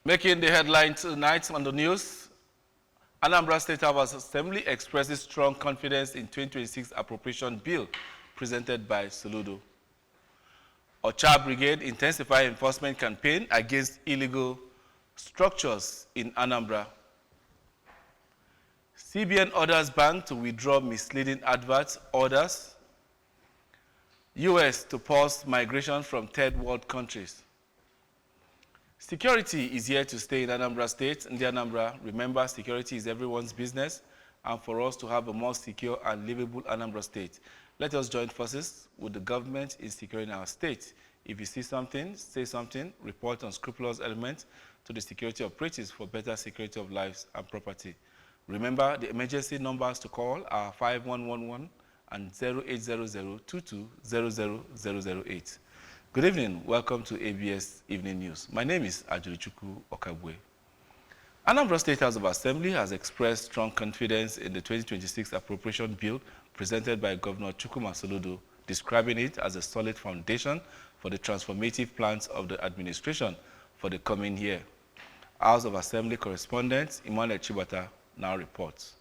Making the headline tonight on the news, Anambra State House Assembly expresses strong confidence in 2026 appropriation bill presented by Soludo. Ocha Brigade intensify enforcement campaign against illegal structures in Anambra. CBN orders bank to withdraw misleading adverts orders. US to pause migration from third world countries. Security is here to stay in Anambra State. In the Anambra, remember, security is everyone's business, and for us to have a more secure and livable Anambra State, let us join forces with the government in securing our state. If you see something, say something, report unscrupulous elements to the security operatives for better security of lives and property. Remember, the emergency numbers to call are 5111 and 0800-22-00008. Good evening. Welcome to ABS Evening News. My name is Ajurichukwu Okabwe. Anambra State House of Assembly has expressed strong confidence in the 2026 appropriation bill presented by Governor Chukwuma Soludo, describing it as a solid foundation for the transformative plans of the administration for the coming year. House of Assembly correspondent Emmanuel Chibata now reports.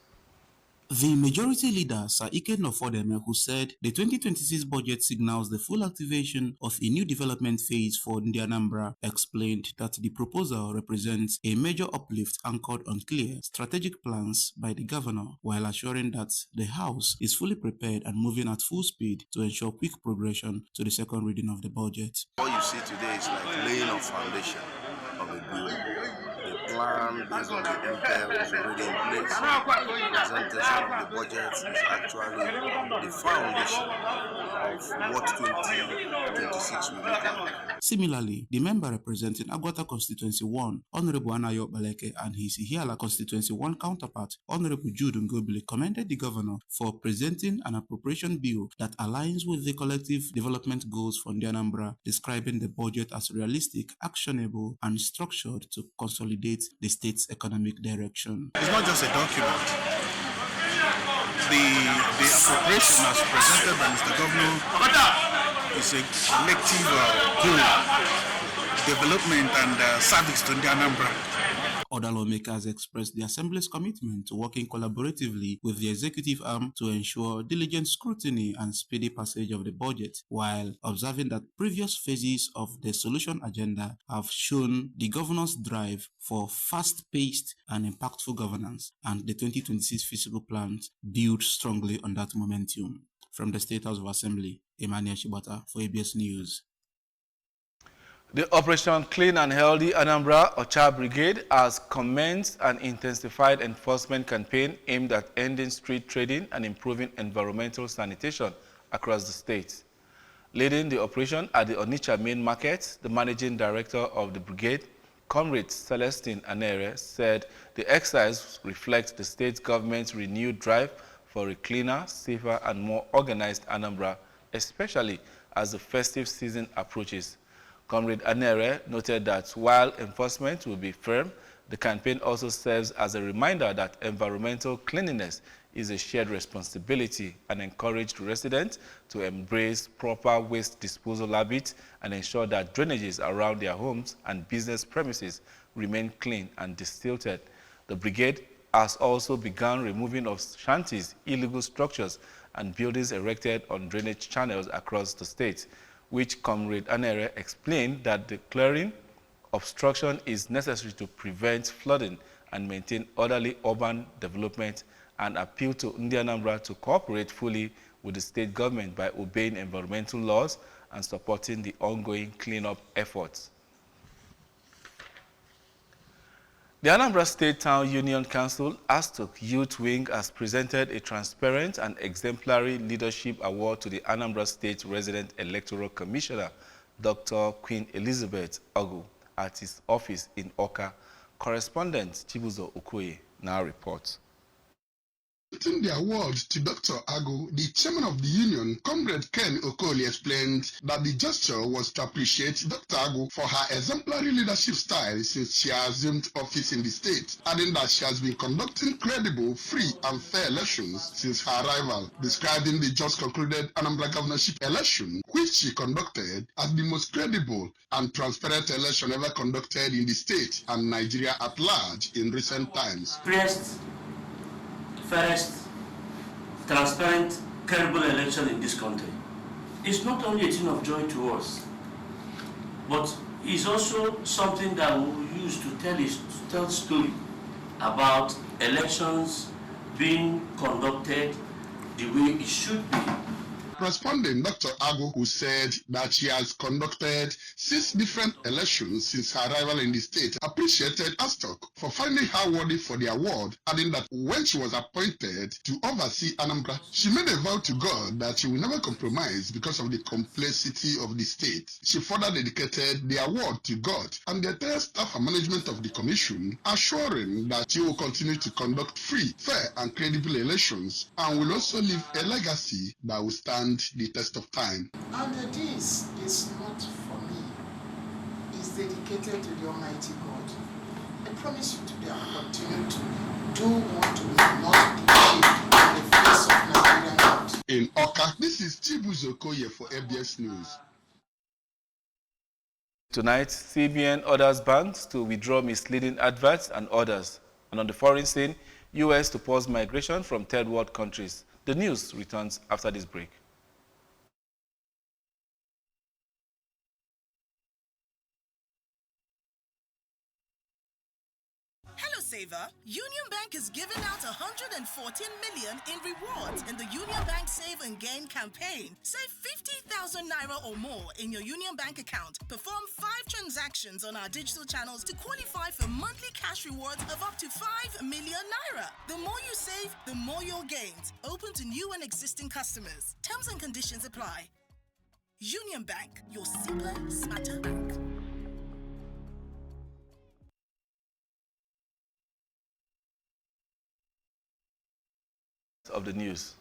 The majority leader, Sir Ike Nofodeme, who said the 2026 budget signals the full activation of a new development phase for the Anambra, explained that the proposal represents a major uplift anchored on clear, strategic plans by the governor, while assuring that the House is fully prepared and moving at full speed to ensure quick progression to the second reading of the budget. What you see today is like laying a foundation of a bill. The plan based on the MPL is already in place. The presentation of the budget is actually the foundation of what 2026 will look like. Similarly, the member representing Agwata Constituency 1, Honorable Anayo Baleke, and his Ihiala Constituency 1 counterpart, Honorable Jude Ngobile, commended the governor for presenting an appropriation bill that aligns with the collective development goals for the Anambra, describing the budget as realistic, actionable, and structured to consolidate the state's economic direction. It's not just a document. The appropriation as presented by Mr. Governor is a collective goal, development and service to the Anambra. Other lawmakers expressed the Assembly's commitment to working collaboratively with the executive arm to ensure diligent scrutiny and speedy passage of the budget, while observing that previous phases of the solution agenda have shown the governor's drive for fast-paced and impactful governance, and the 2026 fiscal plans build strongly on that momentum. From the State House of Assembly, Emmanuel Shibata for ABS News. The Operation Clean and Healthy Anambra Ocha Brigade has commenced an intensified enforcement campaign aimed at ending street trading and improving environmental sanitation across the state. Leading the operation at the Onitsha main market, the managing director of the brigade, Comrade Celestine Anere, said the exercise reflects the state government's renewed drive for a cleaner, safer, and more organized Anambra, especially as the festive season approaches. Comrade Anere noted that while enforcement will be firm, the campaign also serves as a reminder that environmental cleanliness is a shared responsibility and encouraged residents to embrace proper waste disposal habits and ensure that drainages around their homes and business premises remain clean and desilted. The brigade has also begun removing of shanties, illegal structures, and buildings erected on drainage channels across the state, which Comrade Anere explained that the clearing obstruction is necessary to prevent flooding and maintain orderly urban development, and appeal to Anambra to cooperate fully with the state government by obeying environmental laws and supporting the ongoing cleanup efforts. The Anambra State Town Union Council Astok Youth Wing has presented a transparent and exemplary leadership award to the Anambra State Resident Electoral Commissioner, Dr. Queen Elizabeth Ogu, at his office in Oka. Correspondent Chibuzo Okoye now reports. presenting the award to Dr. Agu, the chairman of the union, Comrade Ken Okoli, explained that the gesture was to appreciate Dr. Agu for her exemplary leadership style since she assumed office in the state, adding that she has been conducting credible, free and fair elections since her arrival, describing the just concluded Anambra governorship election, which she conducted as the most credible and transparent election ever conducted in the state and Nigeria at large in recent times. First, transparent, credible election in this country. It's not only a thing of joy to us, but it's also something that we will use to tell story about elections being conducted the way it should be. Responding, Dr. Agu, who said that she has conducted 6 different elections since her arrival in the state, appreciated Astok for finding her worthy for the award, adding that when she was appointed to oversee Anambra, she made a vow to God that she will never compromise because of the complexity of the state. She further dedicated the award to God and the entire staff and management of the commission, assuring that she will continue to conduct free, fair and credible elections and will also leave a legacy that will stand the test of time. And this is not for me. It's dedicated to the Almighty God. I promise you today I will continue to do what will not be shaped in the face of Nigerian God. In Oka, this is Chibuzo Okoye for ABS News. Tonight, CBN orders banks to withdraw misleading adverts and orders. And on the foreign scene, U.S. to pause migration from third world countries. The news returns after this break. Saver, Union Bank is giving out 114 million in rewards in the Union Bank Save and Gain campaign. Save 50,000 naira or more in your Union Bank account. Perform 5 transactions on our digital channels to qualify for monthly cash rewards of up to 5 million naira. The more you save, the more your gains. Open to new and existing customers. Terms and conditions apply. Union Bank, your simpler, smarter bank. Of the news.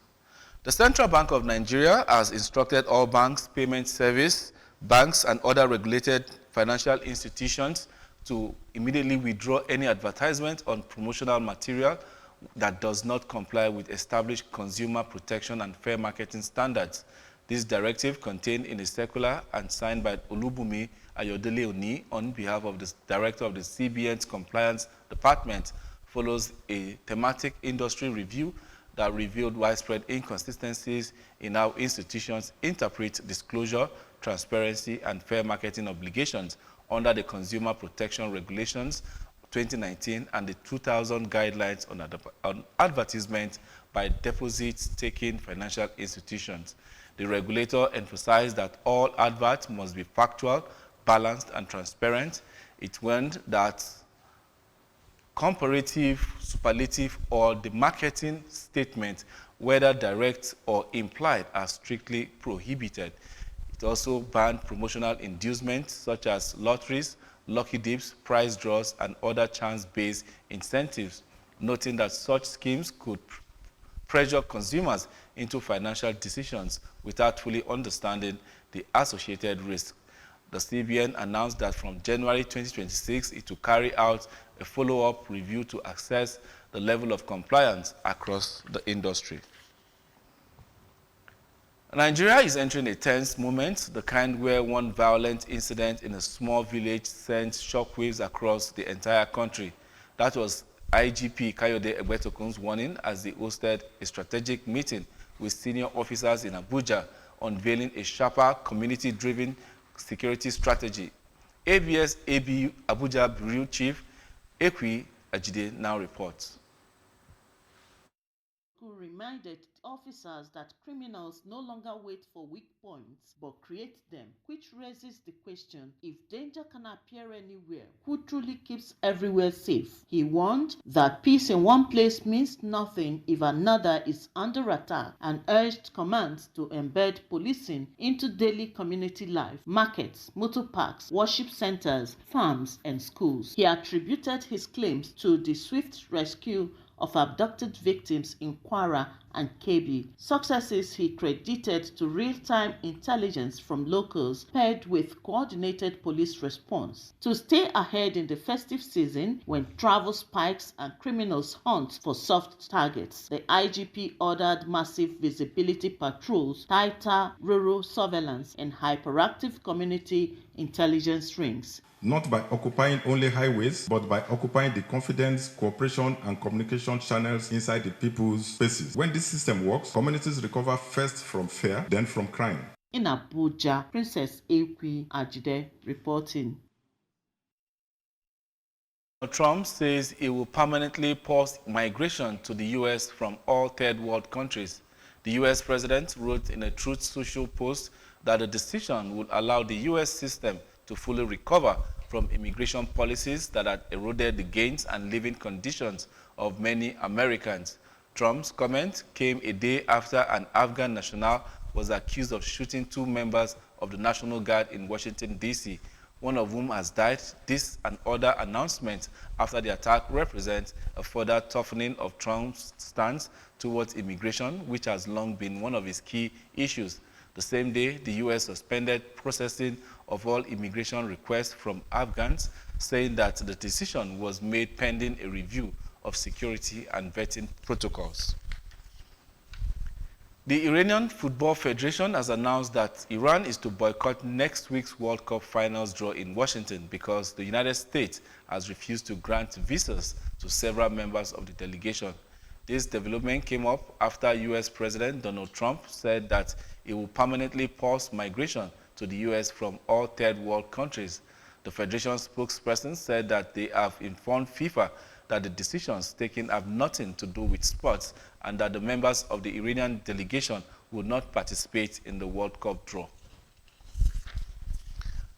The Central Bank of Nigeria has instructed all banks, payment service, banks and other regulated financial institutions to immediately withdraw any advertisement on promotional material that does not comply with established consumer protection and fair marketing standards. This directive, contained in a circular and signed by Olubumi Ayodele Oni on behalf of the Director of the CBN's Compliance Department, follows a thematic industry review that revealed widespread inconsistencies in how institutions interpret disclosure, transparency, and fair marketing obligations under the Consumer Protection Regulations 2019 and the 2000 Guidelines on Advertisement by Deposit-Taking Financial Institutions. The regulator emphasized that all adverts must be factual, balanced, and transparent. It warned that comparative, superlative, or the marketing statement, whether direct or implied, are strictly prohibited. It also banned promotional inducements such as lotteries, lucky dips, prize draws, and other chance-based incentives, noting that such schemes could pressure consumers into financial decisions without fully understanding the associated risk. The CBN announced that from January 2026, it will carry out a follow-up review to assess the level of compliance across the industry. Nigeria is entering a tense moment, the kind where one violent incident in a small village sends shockwaves across the entire country. That was IGP Kayode Egbetokun's warning as they hosted a strategic meeting with senior officers in Abuja, unveiling a sharper, community-driven security strategy. ABS ABU Abuja Bureau Chief Ekwi Ajide now reports. Reminded officers that criminals no longer wait for weak points but create them, which raises the question if danger can appear anywhere, who truly keeps everywhere safe? He warned that peace in one place means nothing if another is under attack and urged commands to embed policing into daily community life, markets, motor parks, worship centers, farms and schools. He attributed his claims to the swift rescue of abducted victims in Kwara and Kebbi, successes he credited to real-time intelligence from locals paired with coordinated police response. To stay ahead in the festive season when travel spikes and criminals hunt for soft targets, the IGP ordered massive visibility patrols, tighter rural surveillance, and hyperactive community intelligence rings. Not by occupying only highways, but by occupying the confidence, cooperation, and communication channels inside the people's spaces. When this system works, communities recover first from fear, then from crime. In Abuja, Princess Ekwi Ajide reporting. Trump says he will permanently pause migration to the U.S. from all third world countries. The U.S. president wrote in a Truth Social post that the decision would allow the U.S. system to fully recover from immigration policies that had eroded the gains and living conditions of many Americans. Trump's comment came a day after an Afghan national was accused of shooting 2 members of the National Guard in Washington, D.C., one of whom has died. This and other announcements after the attack represent a further toughening of Trump's stance towards immigration, which has long been one of his key issues. The same day, the U.S. suspended processing of all immigration requests from Afghans, saying that the decision was made pending a review of security and vetting protocols. The Iranian Football Federation has announced that Iran is to boycott next week's World Cup finals draw in Washington because the United States has refused to grant visas to several members of the delegation. This development came up after U.S. President Donald Trump said that he will permanently pause migration to the U.S. from all third world countries. The Federation spokesperson said that they have informed FIFA that the decisions taken have nothing to do with sports and that the members of the Iranian delegation will not participate in the World Cup draw.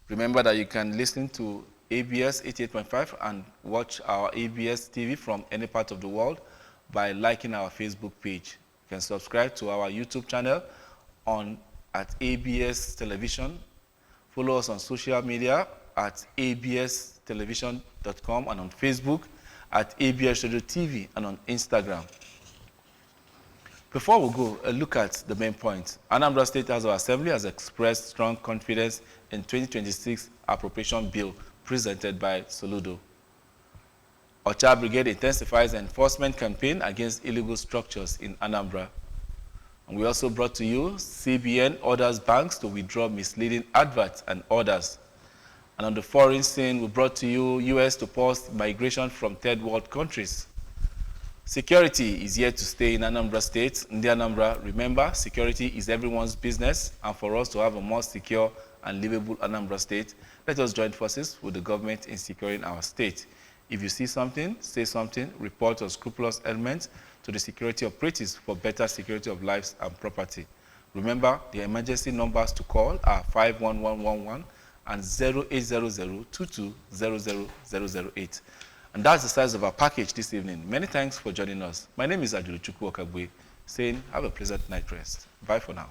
Remember that you can listen to ABS 88.5 and watch our ABS TV from any part of the world by liking our Facebook page. You can subscribe to our YouTube channel at ABS Television. Follow us on social media at abstelevision.com and on Facebook at ABS Radio TV and on Instagram. Before we go, a look at the main points. Anambra State House of Assembly has expressed strong confidence in 2026 appropriation bill presented by Soludo. Ocha Brigade intensifies enforcement campaign against illegal structures in Anambra. And we also brought to you CBN orders banks to withdraw misleading adverts and orders. And on the foreign scene, we brought to you U.S. to pause migration from third world countries. Security is here to stay in Anambra State. In the Anambra, remember, security is everyone's business, and for us to have a more secure and livable Anambra State, let us join forces with the government in securing our state. If you see something, say something, report unscrupulous elements to the security operatives for better security of lives and property. Remember, the emergency numbers to call are 51111 and 0800-2200-008. And that's the size of our package this evening. Many thanks for joining us. My name is Ajuru Chukwu Okagwe, saying have a pleasant night rest. Bye for now.